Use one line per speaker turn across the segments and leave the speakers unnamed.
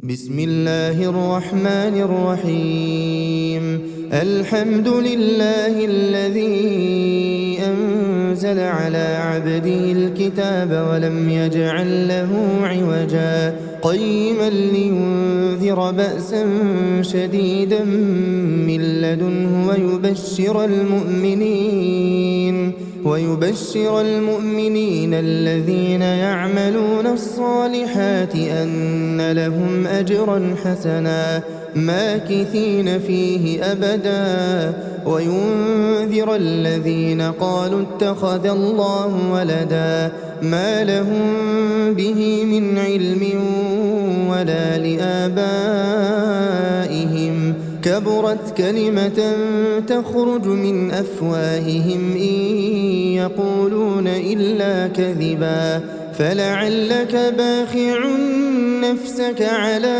بسم الله الرحمن الرحيم. الحمد لله الذي أنزل على عبده الكتاب ولم يجعل له عوجا قيما لينذر بأسا شديدا من لدنه ويبشر المؤمنين الذين يعملون الصالحات أن لهم أجرا حسنا ماكثين فيه أبدا وينذر الذين قالوا اتخذ الله ولدا ما لهم به من علم ولا لآبائهم كبرت كلمة تخرج من أفواههم إن يقولون إلا كذبا فلعلك باخع نفسك على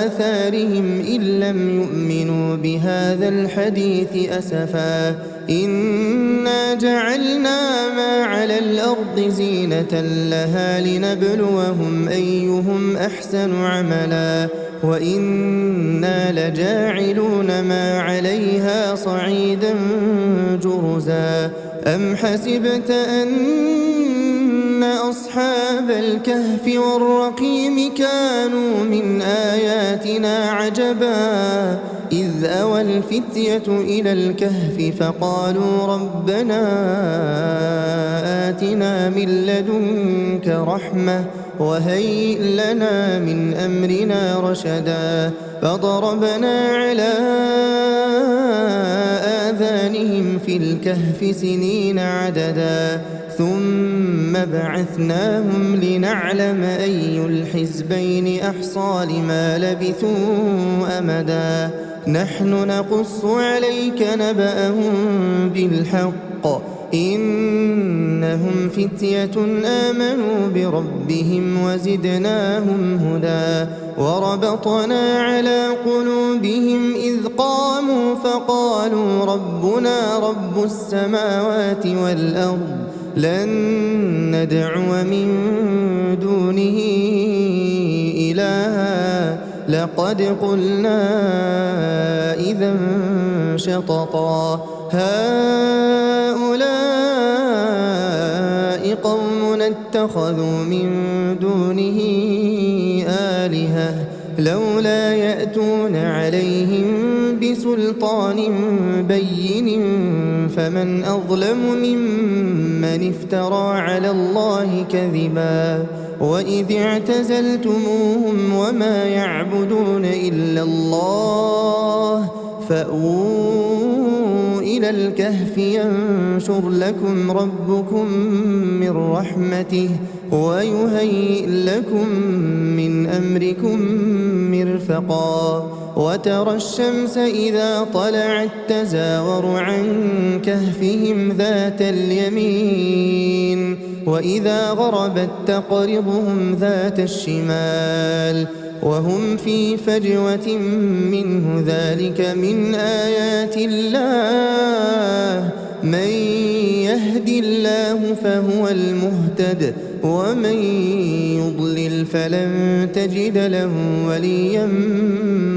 آثارهم إن لم يؤمنوا بهذا الحديث أسفا إنا جعلنا ما على الأرض زينة لها لنبلوهم أيهم أحسن عملا وإنا لجاعلون ما عليها صعيدا جرزا أم حسبت أن أصحاب الكهف والرقيم كانوا من آياتنا عجبا إذ أوى الفتية إلى الكهف فقالوا ربنا آتنا من لدنك رحمة وهيئ لنا من أمرنا رشدا فضربنا على آذانهم في الكهف سنين عددا ثم بعثناهم لنعلم أي الحزبين أحصى لما لبثوا أمدا نحن نقص عليك نبأهم بالحق إنهم فتية آمنوا بربهم وزدناهم هدى وربطنا على قلوبهم إذ قاموا فقالوا ربنا رب السماوات والأرض لن ندعو من دونه إلها لقد قلنا إذا شططا هؤلاء قوم اتخذوا من دونه آلهة لولا يأتون عليهم بسلطان بين فمن أظلم ممن افترى على الله كذبا وإذ اعتزلتموهم وما يعبدون إلا الله فأووا إلى الكهف ينشر لكم ربكم من رحمته ويهيئ لكم من أمركم مرفقا وترى الشمس إذا طلعت تزاور عن كهفهم ذات اليمين وإذا غربت تقرضهم ذات الشمال وهم في فجوة منه ذلك من آيات الله من يهد الله فهو المهتد ومن يضلل فلن تجد له وليا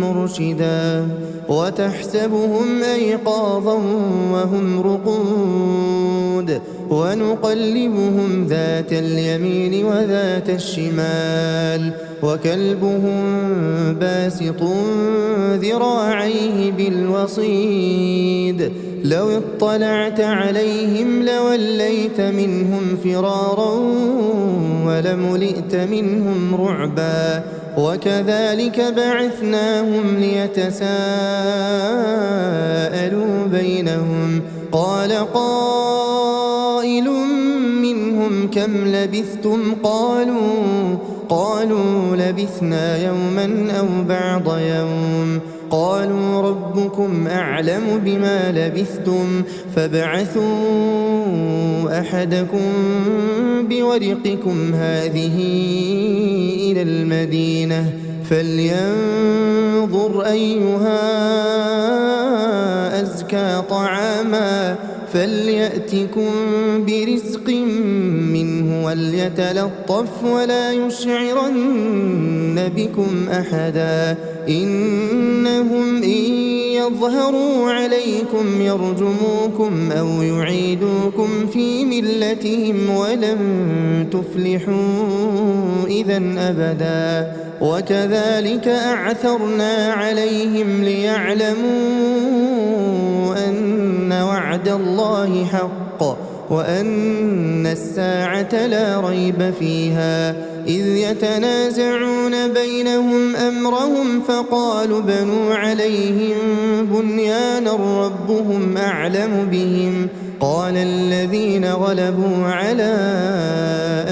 مرشدا وتحسبهم أيقاظا وهم رقود ونقلبهم ذات اليمين وذات الشمال وكلبهم باسط ذراعيه بالوصيد لو اطلعت عليهم لوليت منهم فرارا ولملئت منهم رعبا وكذلك بعثناهم ليتساءلوا بينهم قال قائل منهم كم لبثتم قالوا لبثنا يوما أو بعض يوم قالوا ربكم أعلم بما لبثتم فابعثوا أحدكم بورقكم هذه إلى المدينة فلينظر أيها أزكى طعاما فليأتكم برزق منه وليتلطف ولا يشعرن يريدون بكم أحدا إنهم إن يظهروا عليكم يرجموكم أو يعيدوكم في ملتهم ولن تفلحوا إذا أبدا وكذلك أعثرنا عليهم ليعلموا أن وعد الله حق وأن الساعة لا ريب فيها إذ يتنازعون بينهم أمرهم فقالوا بنوا عليهم بنيانا ربهم أعلم بهم قال الذين غلبوا على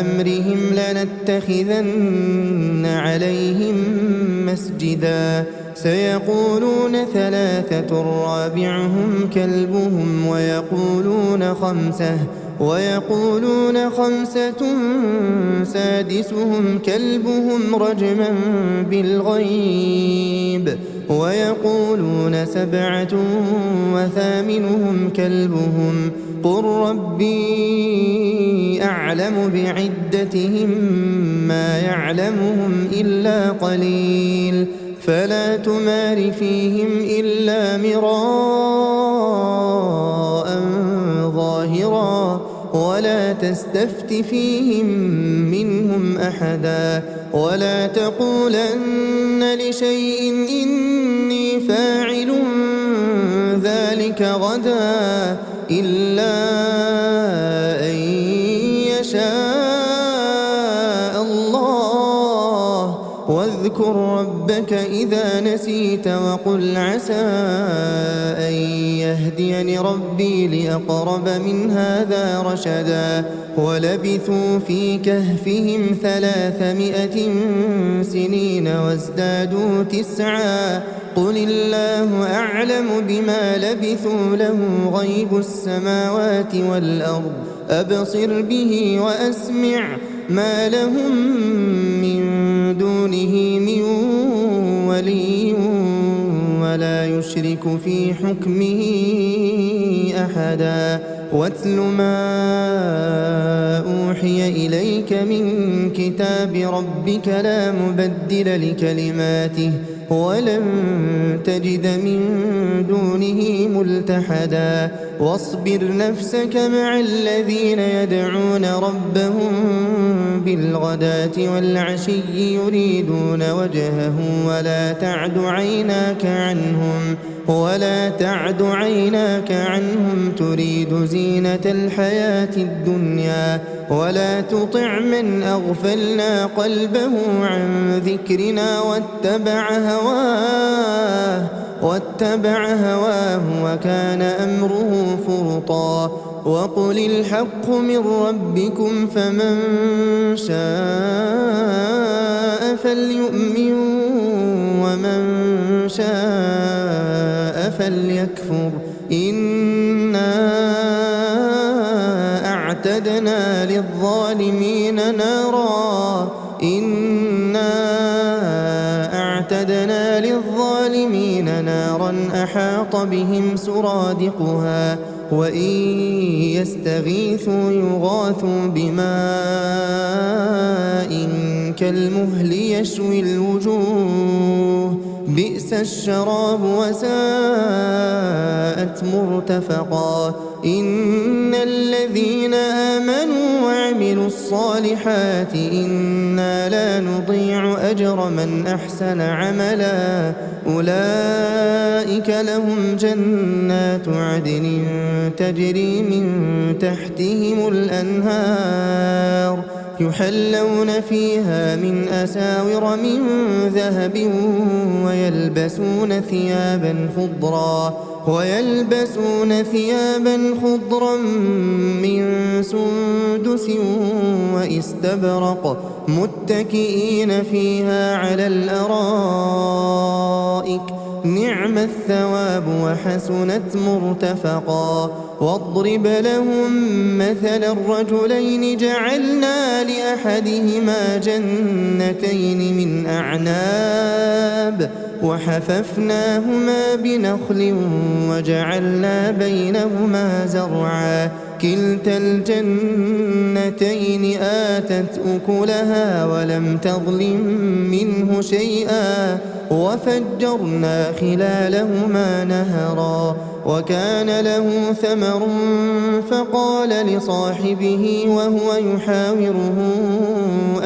أمرهم لنتخذن عليهم مسجدا سيقولون ثلاثة رابعهم كلبهم ويقولون خمسة سادسهم كلبهم رجما بالغيب ويقولون سبعة وثامنهم كلبهم قل ربي أعلم بعدتهم ما يعلمهم إلا قليل فلا تمار فيهم إلا مراء ظاهرا ولا تستفت فيهم منهم أحدا ولا تقولن لشيء إني فاعل ذلك غدا إلا أن يشاء الله واذكر ربك إذا نسيت وقل عسى أن يهديني ربي لأقرب من هذا رشدا ولبثوا في كهفهم 300 سنين وازدادوا 9 قل الله أعلم بما لبثوا له غيب السماوات والأرض أبصر به وأسمع ما لهم من دونه من ولي ولا يشرك في حكمه أحدا واتل ما أوحي إليك من كتاب ربك لا مبدل لكلماته ولن تجد من دونه ملتحدا واصبر نفسك مع الذين يدعون ربهم بالغداة والعشي يريدون وجهه ولا تعد عيناك عنهم تريد زينة الحياة الدنيا ولا تطع من أغفلنا قلبه عن ذكرنا واتبع هواه وكان أمره فرطا وقل الحق من ربكم فمن شاء فليؤمن ومن شاء فليكفر إنا أعتدنا للظالمين نارا أحاط بهم سرادقها وإن يستغيثوا يغاثوا بماء كالمهل يشوي الوجوه بئس الشراب وساءت مرتفقا إن الذين آمنوا وعملوا الصالحات إنا لا نضيع أجر من أحسن عملا أولئك لهم جنات عدن تجري من تحتهم الأنهار يحلون فيها من أساور من ذهب ويلبسون ثيابا خضرا من سندس واستبرق متكئين فيها على الأرائك نعم الثواب وحسنت مرتفقا واضرب لهم مثل الرجلين جعلنا لأحدهما جنتين من أعناب وحففناهما بنخل وجعلنا بينهما زرعا كلتا الجنتين آتت أكلها ولم تظلم منه شيئا وفجرنا خلالهما نهرا وكان له ثمر فقال لصاحبه وهو يحاوره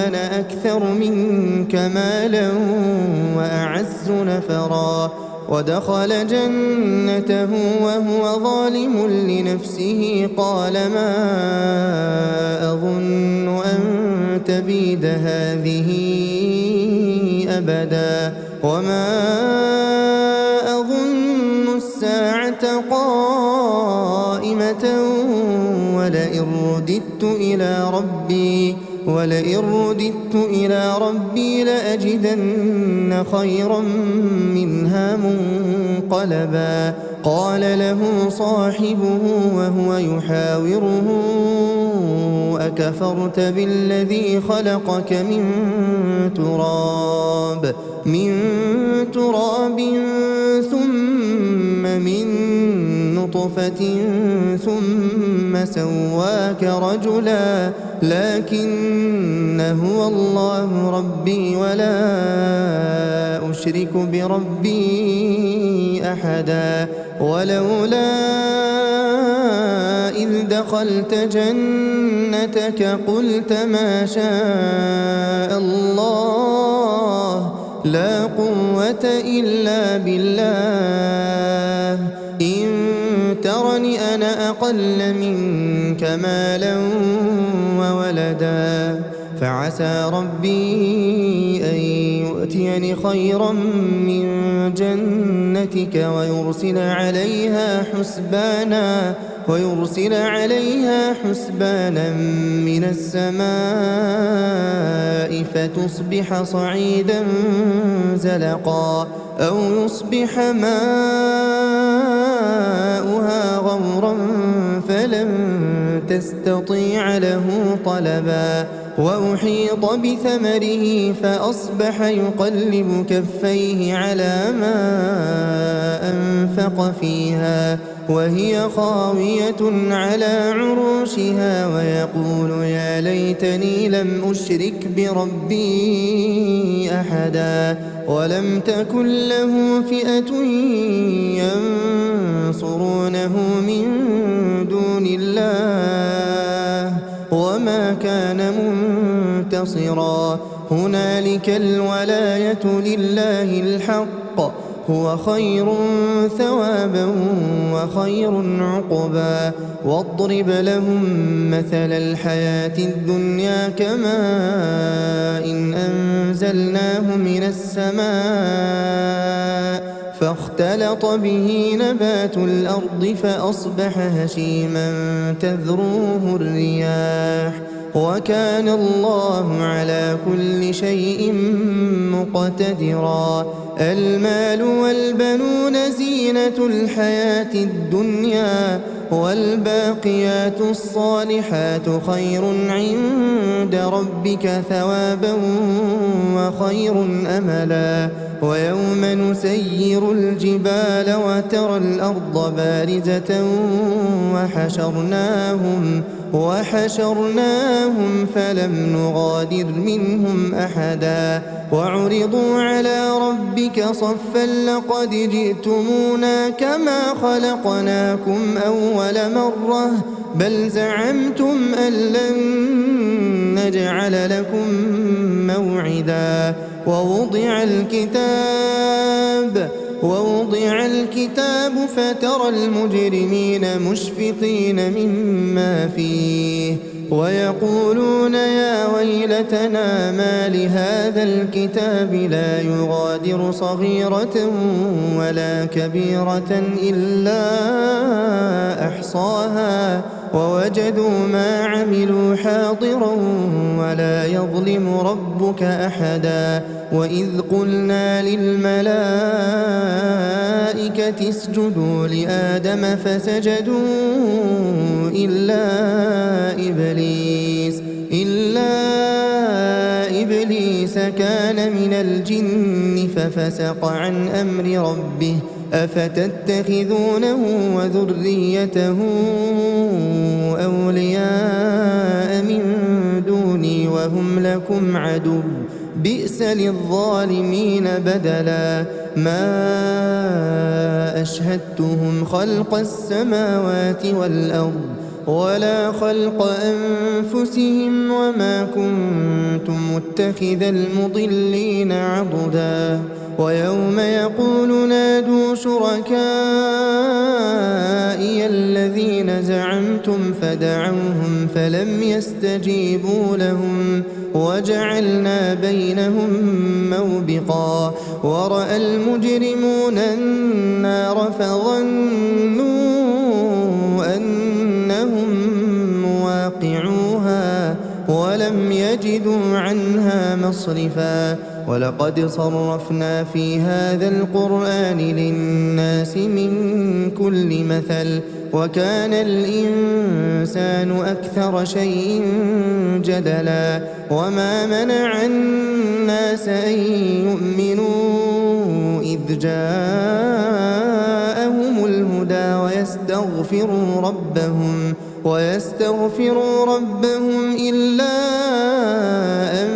أنا أكثر منك مالا وأعز نفرا ودخل جنته وهو ظالم لنفسه قال ما أظن أن تبيد هذه أبدا وما أظن الساعة قائمة ولئن رددت إلى ربي لأجدن خيرا منها منقلبا قال له صاحبه وهو يحاوره أكفرت بالذي خلقك من تراب ثم من نطفة ثم سواك رجلا لكن هو الله ربي ولا أشرك بربي أحدا ولولا إذ دخلت جنتك قلت ما شاء الله لا قوة إلا بالله إن ترني أنا أقل منك مالا وولدا فعسى ربي أن يؤتيني خيرا من جنتك ويرسل عليها حسبانا من السماء فتصبح صعيدا زلقا أو يصبح ماؤها غورا فلن تستطيع له طلبا وأحيط بثمره فأصبح يقلب كفيه على ما أنفق فيها وهي خاوية على عروشها ويقول يا ليتني لم أشرك بربي أحدا ولم تكن له فئة ينصرونه من دون الله وما كان منتصرا هنالك الولاية لله الحق هو خير ثوابا وخير عقبا واضرب لهم مثل الحياة الدنيا كماء إن أنزلناه من السماء فاختلط به نبات الأرض فأصبح هشيما تذروه الرياح وكان الله على كل شيء مقتدرا المال والبنون زينة الحياة الدنيا والباقيات الصالحات خير عند ربك ثوابا وخير أملا ويوم نسير الجبال وترى الأرض بارزة وحشرناهم فلم نغادر منهم أحدا وعرضوا على ربك صفا لقد جئتمونا كما خلقناكم أول مرة بل زعمتم أن لن نجعل لكم موعدا ووضع الكتاب فترى المجرمين مشفقين مما فيه ويقولون يا ويلتنا ما لهذا الكتاب لا يغادر صغيرة ولا كبيرة إلا أحصاها ووجدوا ما عملوا حاضرا ولا يظلم ربك أحدا وإذ قلنا للملائكة اسجدوا لآدم فسجدوا إلا إبليس كان من الجن ففسق عن أمر ربه أفتتخذونه وذريته أولياء من دوني وهم لكم عدو بئس للظالمين بدلا ما أشهدتهم خلق السماوات والأرض ولا خلق أنفسهم وما كنت متخذ المضلين عضدا ويوم يقول نادوا شركائي الذين زعمتم فدعوهم فلم يستجيبوا لهم وجعلنا بينهم موبقا ورأى المجرمون النار فظنوا أنهم مواقعوها ولم يجدوا عنها مصرفا ولقد صرفنا في هذا القرآن للناس من كل مثل وكان الإنسان أكثر شيء جدلا وما منع الناس أن يؤمنوا إذ جاءهم الهدى ويستغفروا ربهم إلا أن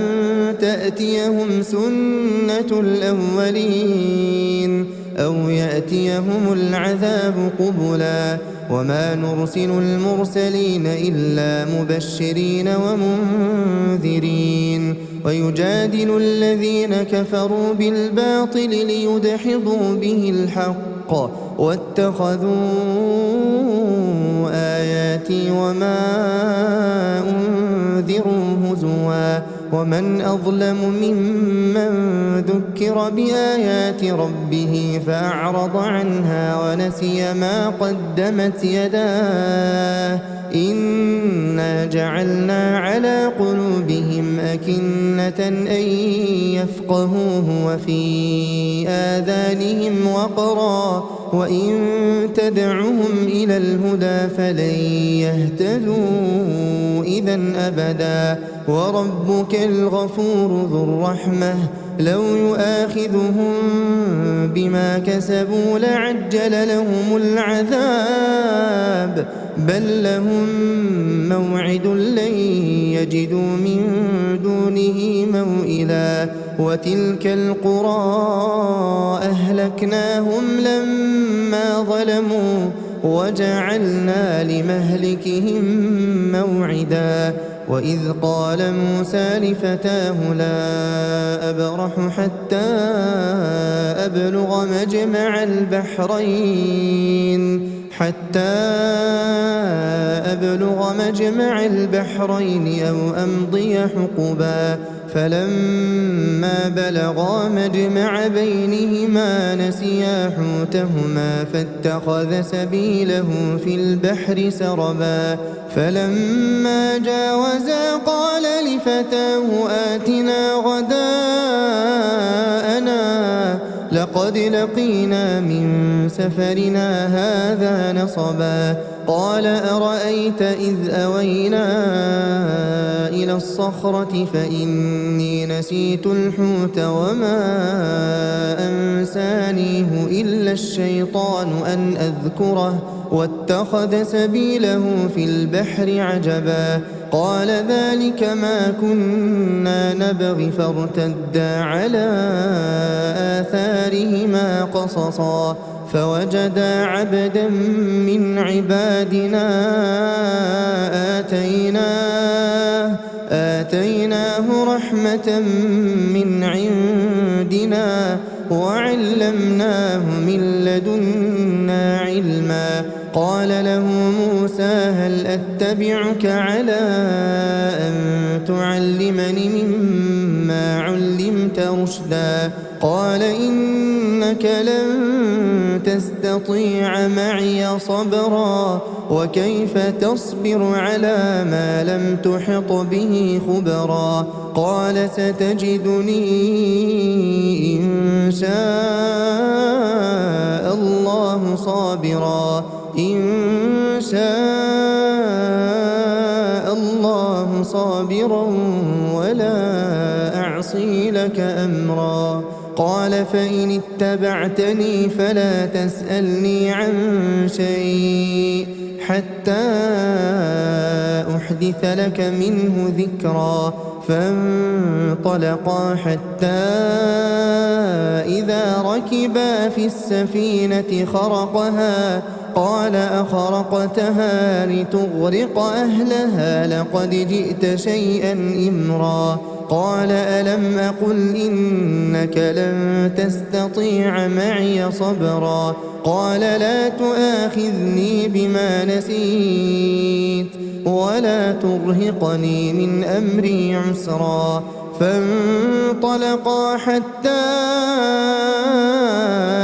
تأتيهم سنة الأولين أو يأتيهم العذاب قبلا وما نرسل المرسلين إلا مبشرين ومنذرين ويجادل الذين كفروا بالباطل ليدحضوا به الحق واتخذوا آياتي وما أنذروا هزوا ومن أظلم ممن ذكر بآيات ربه فأعرض عنها ونسي ما قدمت يداه إنا جعلنا على قلوبهم أكنة أن يفقهوه وفي آذانهم وقرا وإن تدعهم إلى الهدى فلن يهتدوا إذا أبدا وربك الغفور ذو الرحمة لو يؤاخذهم بما كسبوا لعجل لهم العذاب بل لهم موعد لن يجدوا من دونه موئلا وتلك القرى أهلكناهم لما ظلموا وجعلنا لمهلكهم موعدا وإذ قال موسى لفتاه لا أبرح حتى أبلغ مجمع البحرين أو أمضي حقبا فلما بلغا مجمع بينهما نسيا حوتهما فاتخذ سبيله في البحر سربا فلما جاوزا قال لفتاه آتنا غداءنا لقد لقينا من سفرنا هذا نصبا قال أرأيت إذ أوينا إلى الصخرة فإني نسيت الحوت وما أنسانيه إلا الشيطان أن أذكره واتخذ سبيله في البحر عجبا قال ذلك ما كنا نبغي فارتدا على آثارهما قصصا فوجدا عبدا من عبادنا آتيناه رحمة من عندنا وعلمناه من لدنا علما قال له موسى هل أتبعك على أن تعلمني مما علمت رشدا قال إنك لن تستطيع معي صبرا وكيف تصبر على ما لم تحط به خبرا قال ستجدني إن شاء الله صابرا ولا لك أمرا. قال فإن اتبعتني فلا تسألني عن شيء حتى أحدث لك منه ذكرا. فانطلقا حتى إذا ركبا في السفينة خرقها قال أخرقتها لتغرق أهلها لقد جئت شيئا إمرا. قال ألم أقل إنك لن تستطيع معي صبرا. قال لا تؤاخذني بما نسيت ولا ترهقني من أمري عسرا. فانطلقا حتى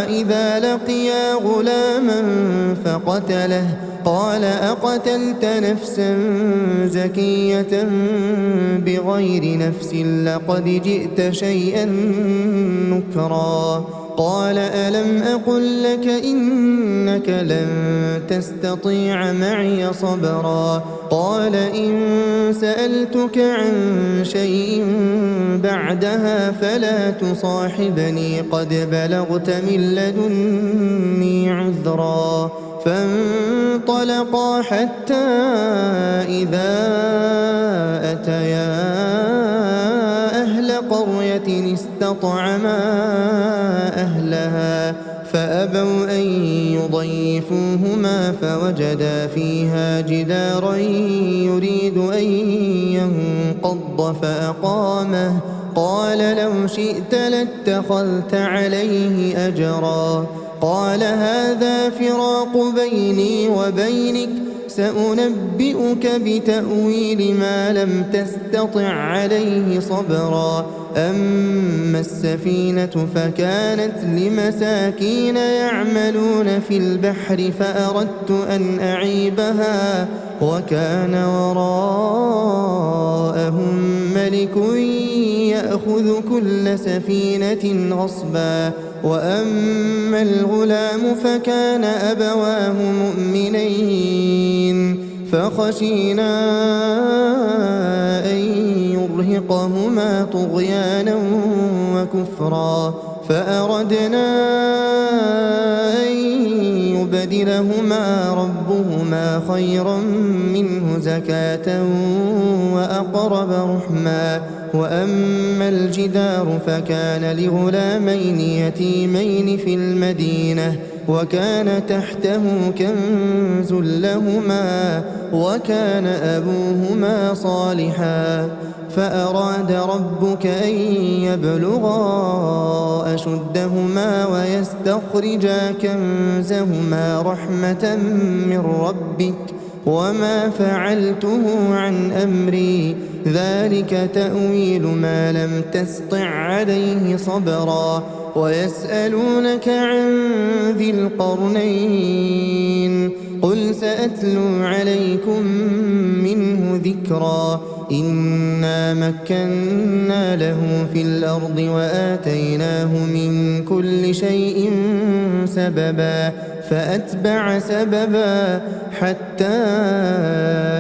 إذا لقيا غلاما فقتله. قال أقتلت نفسا زكية بغير نفس لقد جئت شيئا نكرا. قال ألم أقل لك إنك لن تستطيع معي صبرا. قال إن سألتك عن شيء بعدها فلا تصاحبني قد بلغت من لدني عذرا. فانطلقا حتى إذا أتيا أهل قرية استطعما أهلها فأبوا أن يضيفوهما فوجدا فيها جدارا يريد أن ينقض فأقامه. قال لو شئت لاتخذت عليه أجرا. قال هذا فراق بيني وبينك سأنبئك بتأويل ما لم تستطع عليه صبرا. أما السفينة فكانت لمساكين يعملون في البحر فأردت أن أعيبها وكان وراءهم ملك يأخذ كل سفينة غصبا. وأما الغلام فكان أبواه مؤمنين فخشينا أن يرهقهما طغيانا وكفرا. فأردنا أن يبدلهما ربهما خيرا منه زكاة وأقرب رحما. وأما الجدار فكان لغلامين يتيمين في المدينة وكان تحته كنز لهما وكان أبوهما صالحا. فأراد ربك أن يبلغا أشدهما ويستخرجا كنزهما رحمة من ربك وما فعلته عن أمري ذلك تأويل ما لم تسطع عليه صبرا. ويسألونك عن ذي القرنين قل سأتلو عليكم منه ذكرا. إنا مكنا له في الأرض وآتيناه من كل شيء سببا. فأتبع سببا حتى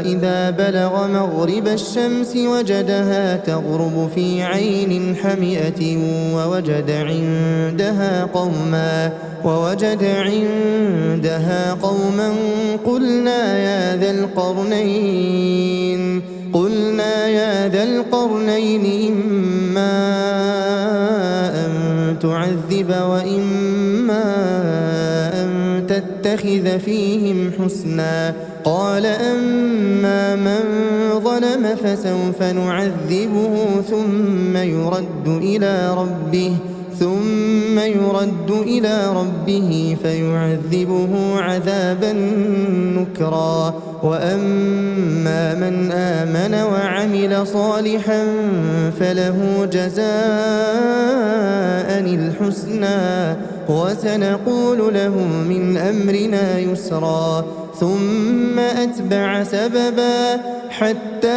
إذا بلغ مغرب الشمس وجدها تغرب في عين حمئة ووجد عندها قوما قلنا يا ذا القرنين إما أن تعذب وإما أن تتخذ فيهم حسنا. قال أما من ظلم فسوف نعذبه ثم يرد إلى ربه فيعذبه عذابا نكرا. وأما من آمن وعمل صالحا فله جزاء الحسنى وسنقول له من أمرنا يسرا. ثم أتبع سببا حتى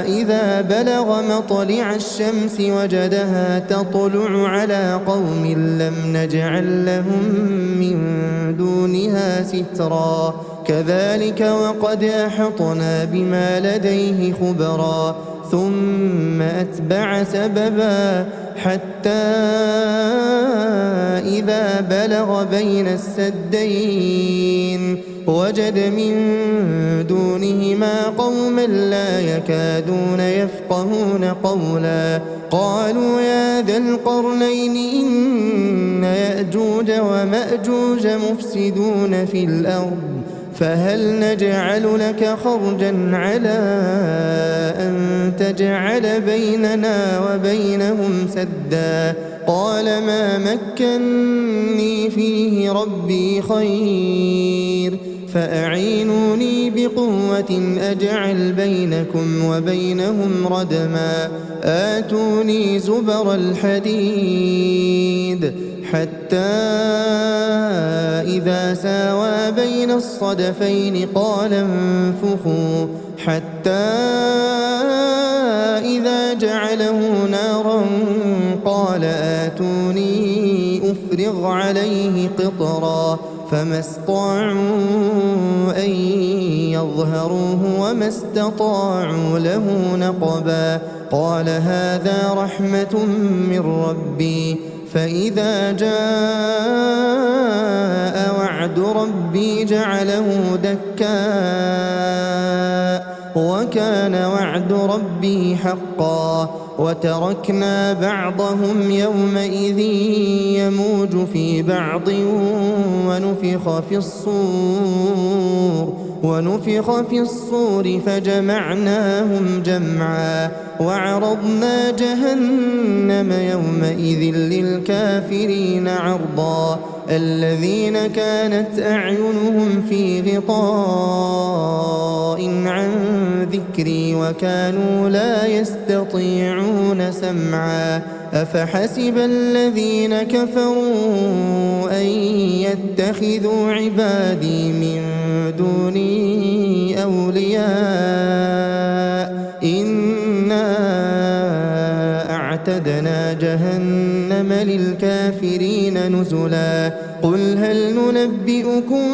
إذا بلغ مطلع الشمس وجدها تطلع على قوم لم نجعل لهم من دونها سترا كذلك وقد أحطنا بما لديه خبرا ثم أتبع سببا حتى إذا بلغ بين السدين وجد من دونهما قوما لا يكادون يفقهون قولا قالوا يا ذا القرنين إن يأجوج ومأجوج مفسدون في الأرض فهل نجعل لك خرجا على أن تجعل بيننا وبينهم سدا قال ما مكني فيه ربي خير فأعينوني بقوة أجعل بينكم وبينهم ردما آتوني زبر الحديد حتى إذا ساوى بين الصدفين قال انفخوا حتى إذا جعله نارا قال آتوني أفرغ عليه قطرا فما استطاعوا أن يظهروه وما استطاعوا له نقبا قال هذا رحمة من ربي فإذا جاء وعد ربي جعله دكاء وكان وعد ربي حقا وتركنا بعضهم يومئذ يموج في بعض ونفخ في الصور فجمعناهم جمعا وعرضنا جهنم يومئذ للكافرين عرضا الذين كانت أعينهم في غطاء عن ذكري وكانوا لا يستطيعون سمعا أفحسب الذين كفروا أن يتخذوا عبادي من دوني أولياء إنا أعتدنا جهنم للكافرين نزلا قل هل ننبئكم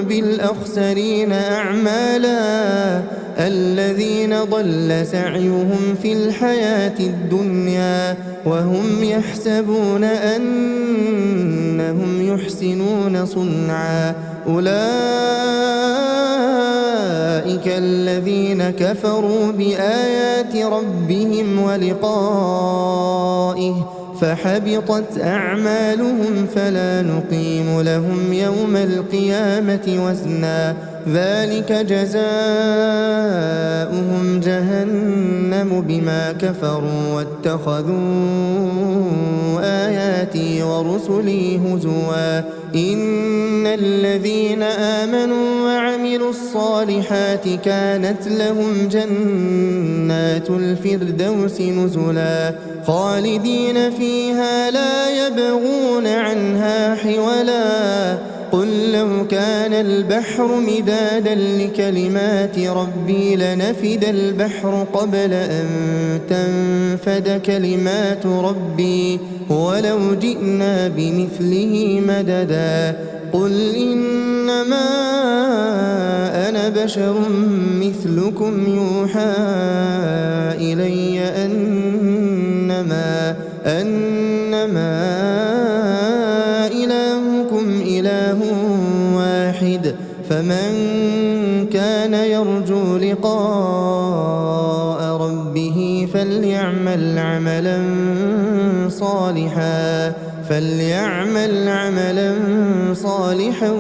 بالأخسرين أعمالا الذين ضل سعيهم في الحياة الدنيا وهم يحسبون أنهم يحسنون صنعا أولئك الذين كفروا بآيات ربهم ولقائه فحبطت أعمالهم فلا نقيم لهم يوم القيامة وزنا ذلك جزاؤهم جهنم بما كفروا واتخذوا آياتي ورسلي هزوا إن الذين آمنوا وعملوا الصالحات كانت لهم جنات الفردوس نزلا خالدين فيها لا يبغون عنها حولا قل لو كان البحر مدادا لكلمات ربي لنفد البحر قبل أن تنفد كلمات ربي ولو جئنا بمثله مددا قل إنما أنا بشر مثلكم يوحى إلي أنما إلهكم إله واحد فمن كان يرجو لقاء ربه فليعمل عملا صالحا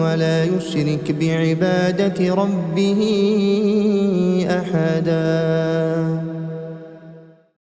ولا يشرك بعبادة ربه أحدا.